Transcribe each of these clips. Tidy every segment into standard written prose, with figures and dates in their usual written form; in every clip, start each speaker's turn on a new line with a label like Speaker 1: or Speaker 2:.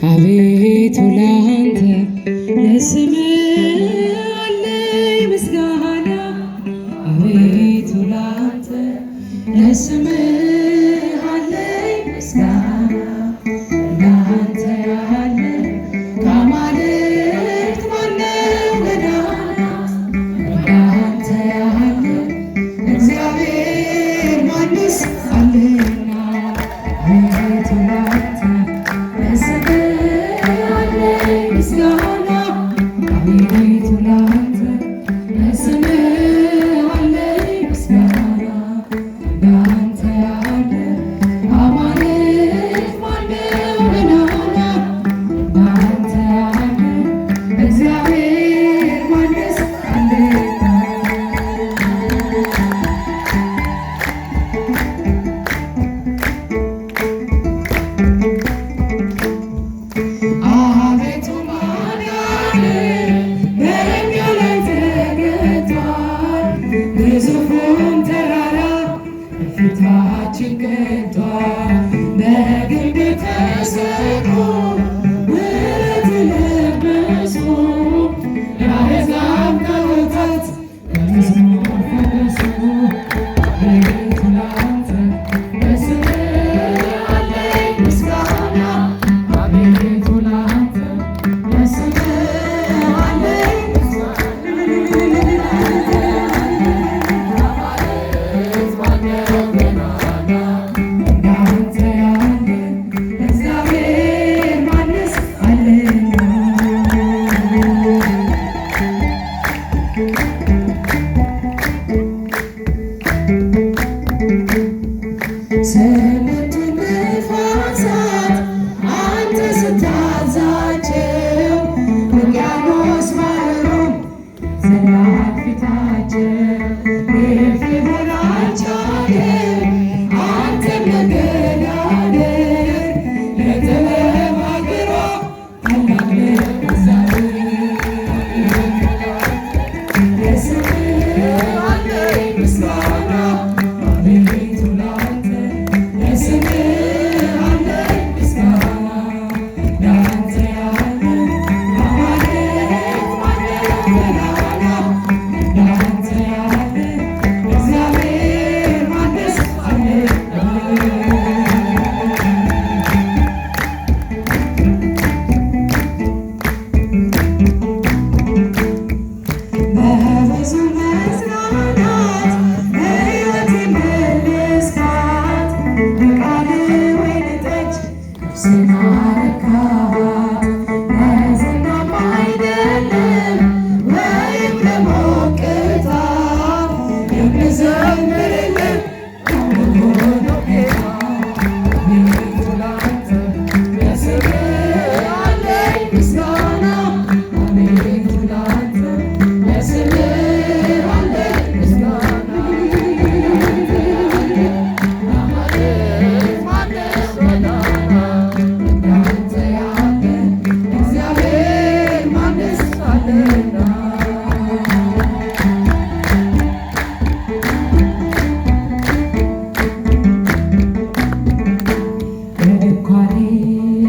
Speaker 1: አቤቱ ላንተ ለስምህ አለኝ ምስጋና፣ አቤቱ ላንተ ለስምህ አለኝ ምስጋና። እንዳንተ ያለ ከአማልክት ማነው ገናና? እንዳንተ ያለ እግዚአብሔር ማንስ አለና? አቤቱ ላንተ ለስምህ አለኝ ምስጋና፣ አቤቱ ላንተ ለስምህ አለኝ ምስጋና። እንዳንተ ያለ አማልክት ማነው ገናና? እንዳንተ ያለ እግዚአብሔር ማንስ አለና? አቤቱ ማዳንህ በእኛ ላይ ተገልጧል፣ ግዙፉን ተራራ በፊታችን ቀንቷል። በግንብ ተሰቅሎ ምሕረትን ለበሱ፣ የአሕዛብ ጣዖታት በመዝሙር ፈለሱ። አቤቱ ላንተ ለስምህ አለኝ ምስጋና፣ አቤቱ ላንተ ለስምህ አለኝ እንዳንተ ያለ እግዚአብሔር ማንስ አለና? ሰባቱን ነፋሳት አንተ ስታዛቸው፣ ውቅያኖስ ባህሩም ዘላን ፊታቸው። እልፍ ይሆናቸዋል አንተን መገዳደር፣ ለጥበብ አገሯ ታላቅ ነህ እግዚአብሔር። ለስምህ አለኝ ምስጋና፣ አቤቱ ላንተ ለስምህ አለኝ ምስጋና። እንዳንተ ያለ አማልክት ማነው ገናና? እንዳንተ ያለ እግዚአብሔር ማንስ አለና? በብዙ መጽናናት በሕይወቴ መለስካት፣ በቃልህ ወይን ጠጅ ነፍሴን አረካት። ለዝናም አይደለም ወይም ለሞቅታ የምዘምርልህ አምልኮ ነው ጌታ። አቤቱ ላንተ ለስምህ አለኝ ምስጋና፣ አቤቱ ላንተ ለስምህ አለኝ ምስጋና። አማልክት ማነው ገናና? እንዳንተ ያለ እግዚአብሔር ማንስ አለና? በድንኳኔ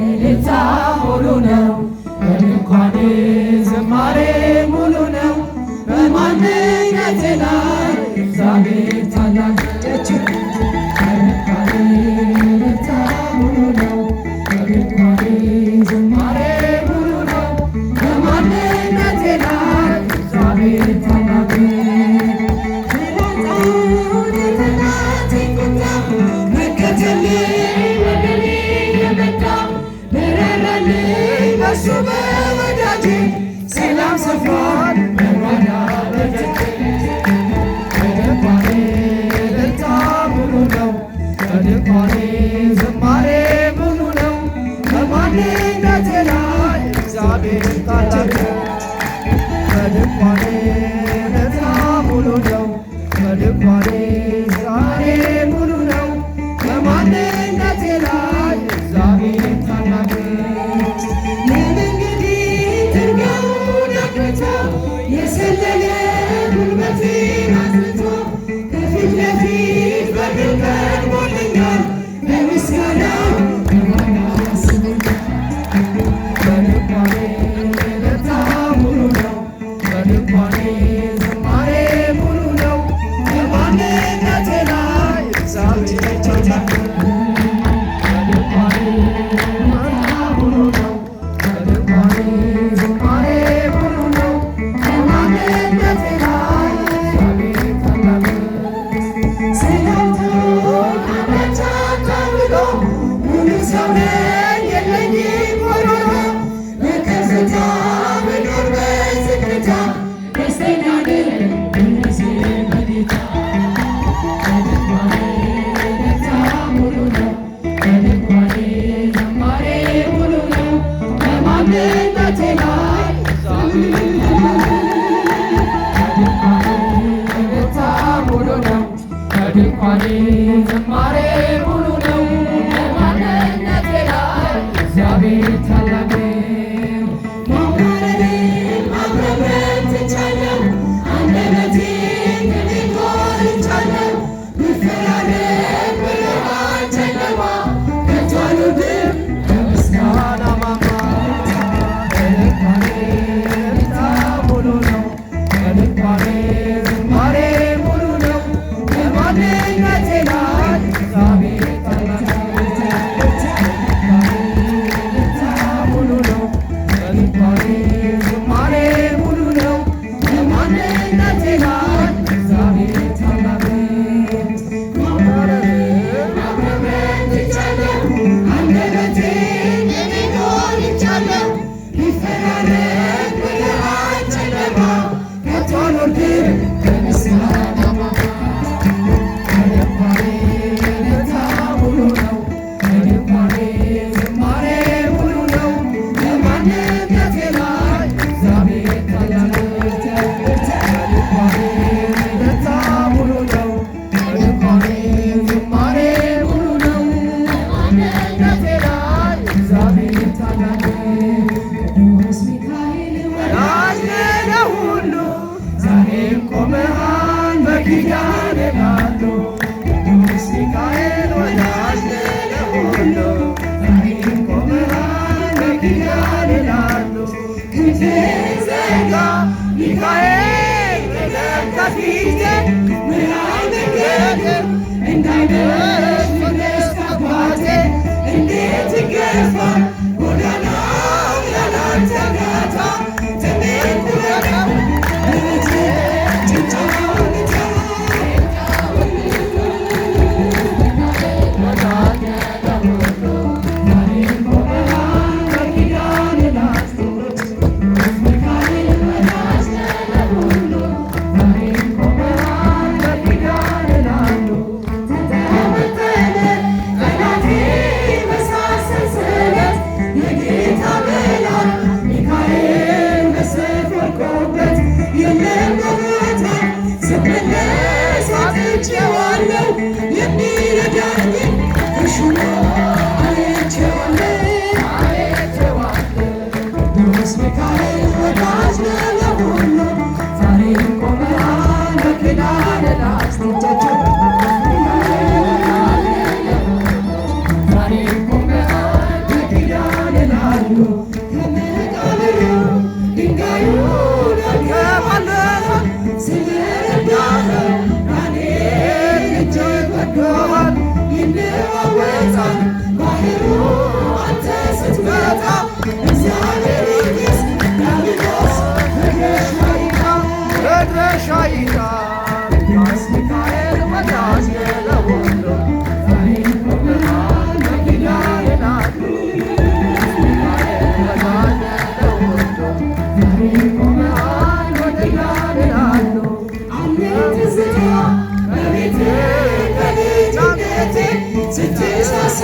Speaker 1: እልልታ ሙሉ ነው፣ በድንኳኔ ዝማሬ ሙሉ ነው። በማንነቴ ላይ እግዚአብሔር ታላቅ እጅግ። በድንኳኔ እልልታ ሙሉ ነው፣ በድንኳኔ ዝማሬ ሙሉ ነው። በማንነቴ ላይ እግዚአብሔር ታላቅ ፍላጻውን የጠላቴን ቁጣ መከተልኝ ወደ እኔ የመጣ በረረልኝ በእሱ በወዳጄ ሰላም ሰፍሯል በጓዳ በደጄ። በድንኳኔ እልልታ ሙሉ ነው፣ በድንኳኔ ዝማሬ ሙሉ ነው። በማንነቴ ላይ እግዚአብሔር ታላቅ ነው። በድንኳኔ በድንኳኔ ዝማሬ ሙሉ ነው በማንነቴ ላይ እግዚአብሔር ታላቅ በድንኳኔ ሙሉ ነው በድንኳኔ ዝማሬ ሙሉ ነው በማንነቴ ላይ እግዚአብሔር ታላቅ ስለቱ አመቻ ተብሎ ሙሉ ሰው ነኝ የለኝም ጎዶሎ በከፍታ ብኖር በዝቅታ ደስተኛ ነኝ በነፍሴ በጌታ በድንኳኔ ደስታ ሙሉ ነው በድንኳኔ ዝማሬ ሙሉ ነው በማንነቴ ላይ በድንኳኔ ዝማሬ ሙሉ ነው በማንነቴ ላይ እግዚአብሔር ታላቅ ማማረሬን ማጉረምረም ትቻለሁ አንደበቴን ቅኔ ሞልቻለሁ መፈራረቅ ብርሃን ጨለማ ከቶ አልወድም ከምስጋና ማማ በድንኳኔ ደስታ ሙሉ ነው በድንኳኔ ዝማሬ ሙሉ ነው በማንነቴ ላይ እግዚአብሔር ታላቅ ደስታ ሙሉ ነው በድንኳኔ ዝማሬ ሙሉ ነው በማንነቴ ላይ እግዚአብሔር ታላቅ ማጉረምረም ትቻለሁ አንደበቴን ቅኔ ሞልቻለሁ ቢፈራረቅ ብርሃን ጨለማ ከቶ አልወርድም ከምስጋና ማማ በድንኳኔ ደስታ ሙሉ ነው በድንኳኔ ዝማሬ ሙሉ ነው በማንነቴ ላይ እግዚአብሔር ታላቅ በድንኳኔ ደስታ ሙሉ ነው በድንኳኔ ዝማሬ ሙሉ ነው በማንነቴ ላይ እግዚአብሔር ታላቅ ቅዱስ ሚካኤል ወዳጅ ለሁሉ ዛሬም ቆመሃል በኪዳን ላሉ ቅዱስ ሚካኤል ወዳጅ ለሁሉ ዛሬም ቆመሃል በኪዳን ላሉ ክንድህን ዘርጋ ሚካኤል ቅደም ከፊቴ ምራኝ መንገድን እንዳይመሽ ፍለስ ከአባቴ እንዴት ይገፋል ጎዳናው ያላንተ ጋታ ትሜን ኩረታው ቅዱስ ሚካኤል ወዳጅ ለሁሉ ዛሬም ቆመሃል በኪዳን ላስቶቻቸው ዛሬም ቆመሃል በኪዳን ላሉ ከመቃብሩ ድንጋዩን አንከባለሃል ስለረዳኸው ዳንኤል እጅግ ወዶሃል ይለዋወጣል ባህሩ አንተ ስትመጣ እግዚአብሔር ይግስ ዳቢሎስ መድረሻ ይጣ ቅዱስ ሚካኤል ወዳጅ ለሁሉ ዛሬም ቆመሃል በኪዳን ላሉ ወዳጅ ለሁሉ ዛሬም ቆመሃል በኪዳን ላሉ አሜን ትዝታ በቤቴ በልጅነቴ ስትሳሳ